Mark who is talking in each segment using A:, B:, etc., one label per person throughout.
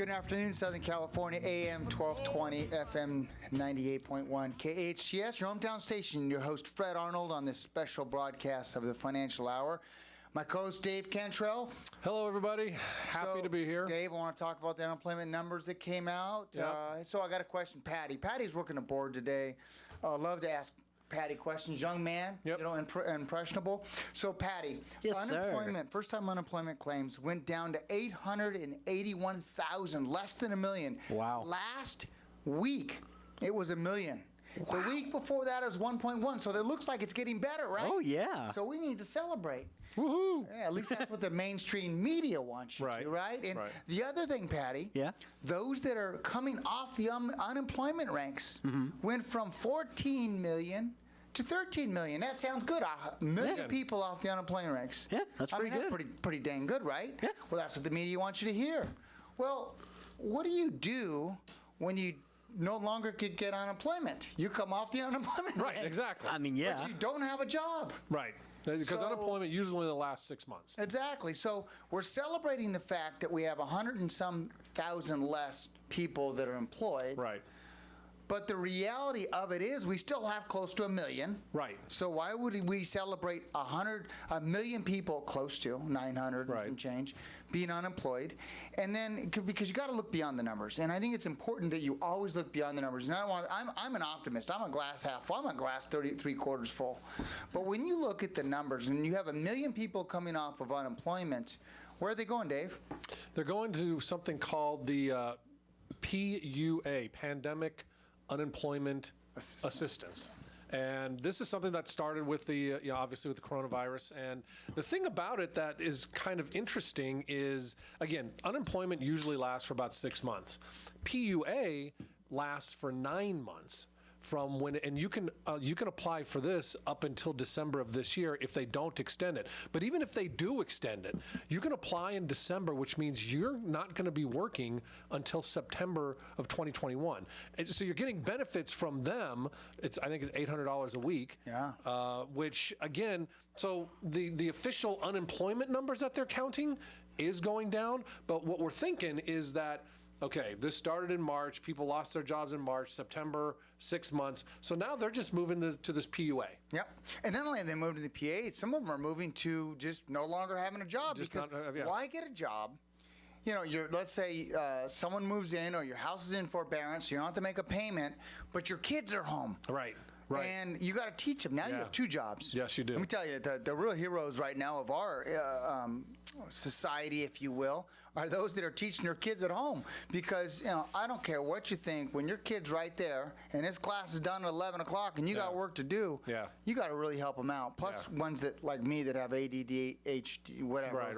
A: Good afternoon, Southern California, AM 1220, FM 98.1, KHTS, your hometown station. Your host, Fred Arnold, on this special broadcast of the Financial Hour. My co-host, Dave Cantrell.
B: Hello, everybody. Happy to be here.
A: Dave, I want to talk about the unemployment numbers that came out.
B: Yep.
A: So I got a question, Patty. Patty's working the board today. I'd love to ask Patty questions. Young man,
B: Yep.
A: Impressionable. So, Patty,
C: Yes,
A: unemployment, first-time unemployment claims went down to 881,000, less than a million.
C: Wow.
A: Last week, it was 1 million. The week before that, it was 1.1. So it looks like it's getting better, right?
C: Oh, yeah.
A: So we need to celebrate.
B: Woohoo!
A: Yeah, at least that's what the mainstream media wants you
B: Right.
A: to, right? And
B: Right.
A: the other thing, Patty,
C: Yeah.
A: those that are coming off the unemployment ranks went from 14 million to 13 million. That sounds good. A million
B: Yeah.
A: people off the unemployment ranks.
C: Yeah, that's pretty good.
A: That's pretty dang good, right?
C: Yeah.
A: Well, that's what the media wants you to hear. Well, what do you do when you no longer could get unemployment? You come off the unemployment
B: Right,
A: ranks.
B: exactly.
C: I mean, yeah.
A: But you don't have a job.
B: Right. Because
A: So-
B: unemployment usually in the last 6 months.
A: Exactly. So we're celebrating the fact that we have 100 and some thousand less people that are employed.
B: Right.
A: But the reality of it is we still have close to 1 million.
B: Right.
A: So why would we celebrate 1 million people, close to 900 and some
B: Right.
A: change, being unemployed? And then, because you got to look beyond the numbers. And I think it's important that you always look beyond the numbers. And I'm an optimist. I'm a glass half full. I'm a glass 3/4 full. But when you look at the numbers and you have 1 million people coming off of unemployment, where are they going, Dave?
B: They're going to something called the PUA, Pandemic Unemployment Assistance. And this is something that started with the, obviously with the coronavirus. And the thing about it that is kind of interesting is, again, unemployment usually lasts for about 6 months. PUA lasts for 9 months. From when, and you can apply for this up until December of this year if they don't extend it. But even if they do extend it, you can apply in December, which means you're not going to be working until September of 2021. And so you're getting benefits from them. I think it's $800 a week.
A: Yeah.
B: Which again, so the official unemployment numbers that they're counting is going down. But what we're thinking is that, okay, this started in March. People lost their jobs in March, September, 6 months. So now they're just moving to this PUA.
A: Yep. And not only have they moved to the PA, some of them are moving to just no longer having a job.
B: Just
A: because
B: not- yeah.
A: why get a job? Let's say someone moves in or your house is in forbearance, so you don't have to make a payment, but your kids are home.
B: Right.
A: And you got to teach them. Now you
B: Yeah.
A: have 2 jobs.
B: Yes, you do.
A: Let me tell you, the real heroes right now of our society, if you will, are those that are teaching their kids at home. Because, I don't care what you think, when your kid's right there and his class is done at 11 o'clock and you got work to do,
B: Yeah.
A: you got to really help them out. Plus ones that, like me, that have ADD, HD, whatever.
B: Right.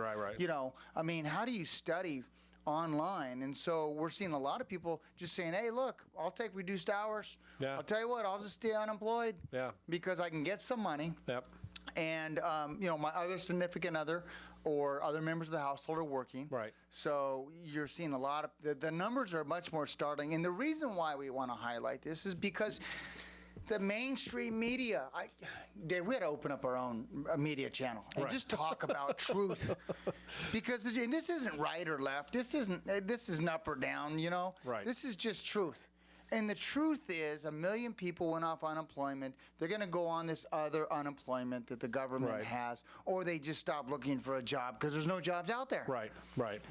A: How do you study online? And so we're seeing a lot of people just saying, hey, look, I'll take reduced hours.
B: Yeah.
A: I'll tell you what, I'll just stay unemployed.
B: Yeah.
A: Because I can get some money.
B: Yep.
A: And, my other significant other or other members of the household are working.
B: Right.
A: So you're seeing a lot of, the numbers are much more startling. And the reason why we want to highlight this is because the mainstream media, Dave, we had to open up our own media channel and
B: Right.
A: just talk about truth. Because and this isn't right or left. This isn't up or down,
B: Right.
A: This is just truth. And the truth is 1 million people went off unemployment. They're going to go on this other unemployment that the government
B: Right.
A: has, or they just stop looking for a job because there's no jobs out there.
B: Right.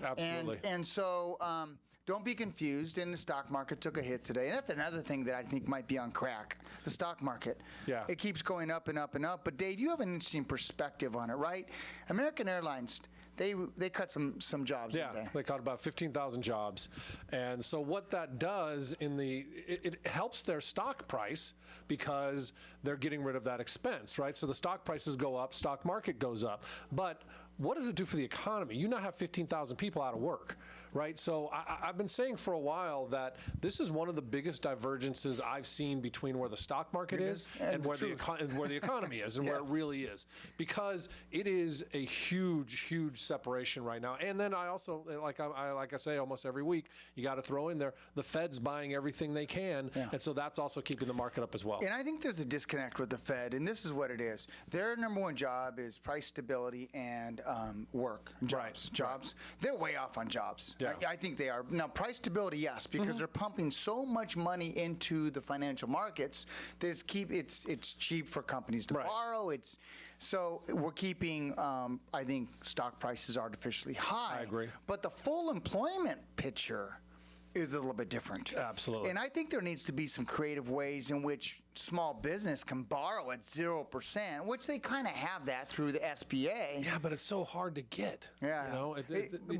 B: Absolutely.
A: And so don't be confused. And the stock market took a hit today. And that's another thing that I think might be on crack, the stock market.
B: Yeah.
A: It keeps going up and up and up. But Dave, you have an interesting perspective on it, right? American Airlines, they cut some jobs.
B: Yeah,
A: didn't
B: they cut about 15,000 jobs. And so what that does it helps their stock price because they're getting rid of that expense, right? So the stock prices go up, stock market goes up. But what does it do for the economy? You now have 15,000 people out of work, right? So I've been saying for a while that this is one of the biggest divergences I've seen between where the stock market is and where the economy is and
A: Yes.
B: where it really is. Because it is a huge separation right now. And then I also, like I say almost every week, you got to throw in there, the Fed's buying everything they can.
A: Yeah.
B: And so that's also keeping the market up as well.
A: And I think there's a disconnect with the Fed, and this is what it is. Their number one job is price stability and work. Jobs.
B: Right.
A: They're way off on jobs.
B: Yeah.
A: I think they are. Now, price stability, yes, because they're pumping so much money into the financial markets that it's cheap for companies to
B: Right.
A: borrow. So we're keeping, I think, stock prices artificially high.
B: I agree.
A: But the full employment picture is a little bit different.
B: Absolutely.
A: And I think there needs to be some creative ways in which small business can borrow at 0%, which they kind of have that through the SBA.
B: Yeah, but it's so hard to get.
A: Yeah.
B: You know,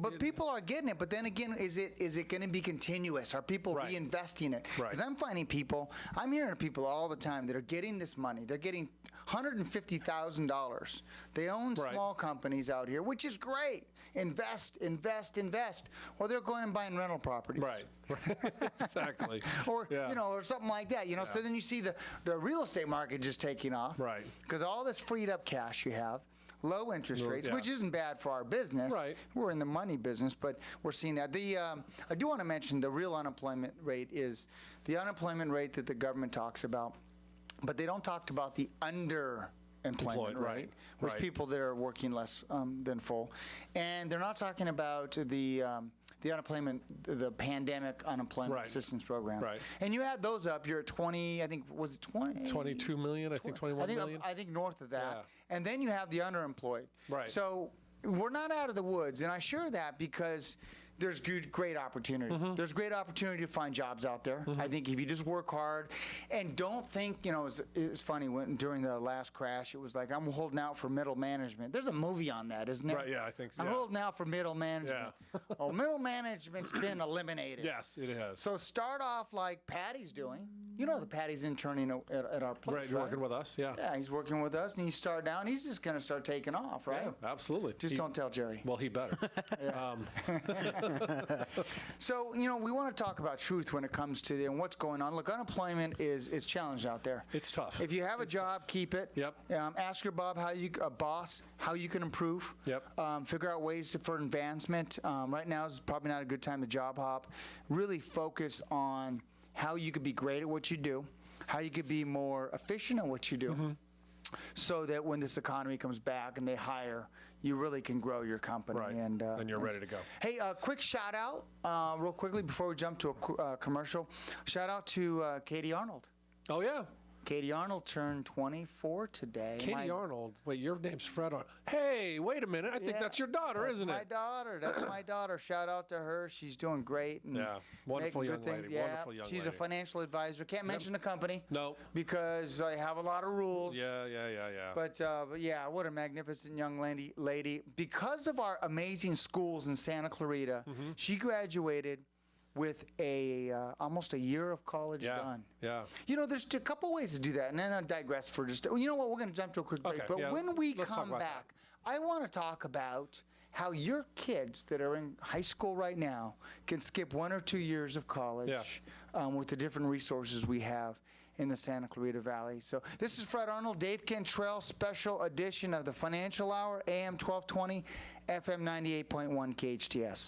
A: But people are getting it. But then again, is it going to be continuous? Are people
B: Right.
A: reinvesting it?
B: Right.
A: Because I'm hearing people all the time that are getting this money. They're getting $150,000. They own
B: Right.
A: small companies out here, which is great. Invest. Well, they're going and buying rental properties.
B: Right. Exactly.
A: Or,
B: Yeah.
A: or something like that, So then you see the real estate market just taking off.
B: Right.
A: Because all this freed up cash you have, low interest rates,
B: yeah.
A: which isn't bad for our business.
B: Right.
A: We're in the money business, but we're seeing that. I do want to mention the real unemployment rate is the unemployment rate that the government talks about, but they don't talk about the underemployment
B: Employed,
A: rate,
B: right,
A: which
B: right.
A: people that are working less than full. And they're not talking about the unemployment, the pandemic unemployment
B: Right.
A: assistance program.
B: Right.
A: And you add those up, you're at 20, I think, was it 20?
B: 22 million, I think 21 million.
A: I think north of that.
B: Yeah.
A: And then you have the underemployed.
B: Right.
A: So we're not out of the woods, and I share that because there's great opportunity. There's great opportunity to find jobs out there. I think if you just work hard and don't think, it's funny, during the last crash, it was like, I'm holding out for middle management. There's a movie on that, isn't there?
B: Right, yeah, I think so.
A: I'm
B: yeah.
A: holding out for middle management. Oh, middle management's been eliminated.
B: Yes, it has.
A: So start off like Patty's doing. You know that Patty's interning at our place,
B: Right, you're working with us, yeah.
A: Yeah, he's working with us, and you start down. He's just going to start taking off, right?
B: Yeah, absolutely.
A: Just don't tell Jerry.
B: Well, he better.
A: So, we want to talk about truth when it comes to and what's going on. Look, unemployment is challenged out there.
B: It's tough.
A: If you have a job, keep it.
B: Yep.
A: Ask your boss how you can improve.
B: Yep.
A: Figure out ways for advancement. Right now is probably not a good time to job hop. Really focus on how you could be great at what you do, how you could be more efficient at what you do, so that when this economy comes back and they hire, you really can grow your company.
B: Right.
A: And
B: you're ready to go.
A: Hey, quick shout out, real quickly before we jump to a commercial. Shout out to Katie Arnold.
B: Oh, yeah.
A: Katie Arnold turned 24 today.
B: Katie Arnold. Wait, your name's Fred Arnold. Hey, wait a minute. I think
A: Yeah,
B: that's your daughter,
A: that's
B: isn't
A: my
B: it?
A: daughter. That's my daughter. Shout out to her. She's doing great. And
B: Yeah, wonderful
A: making
B: young
A: good things.
B: lady,
A: Yeah,
B: wonderful young
A: she's a
B: lady.
A: financial advisor. Can't mention the company.
B: No.
A: Because I have a lot of rules.
B: Yeah.
A: But yeah, what a magnificent young lady. Because of our amazing schools in Santa Clarita, she graduated with almost a year of college done.
B: Yeah.
A: There's a couple ways to do that, and then I'll digress for just. You know what? We're going to jump to a quick break.
B: Okay,
A: But
B: yeah,
A: when we
B: let's talk
A: come
B: about
A: back, I want to talk about how your kids that are in high school right now can skip 1 or 2 years of college with the different resources we have in the Santa Clarita Valley. So this is Fred Arnold, Dave Cantrell, special edition of the Financial Hour, AM 1220, FM 98.1 KHTS.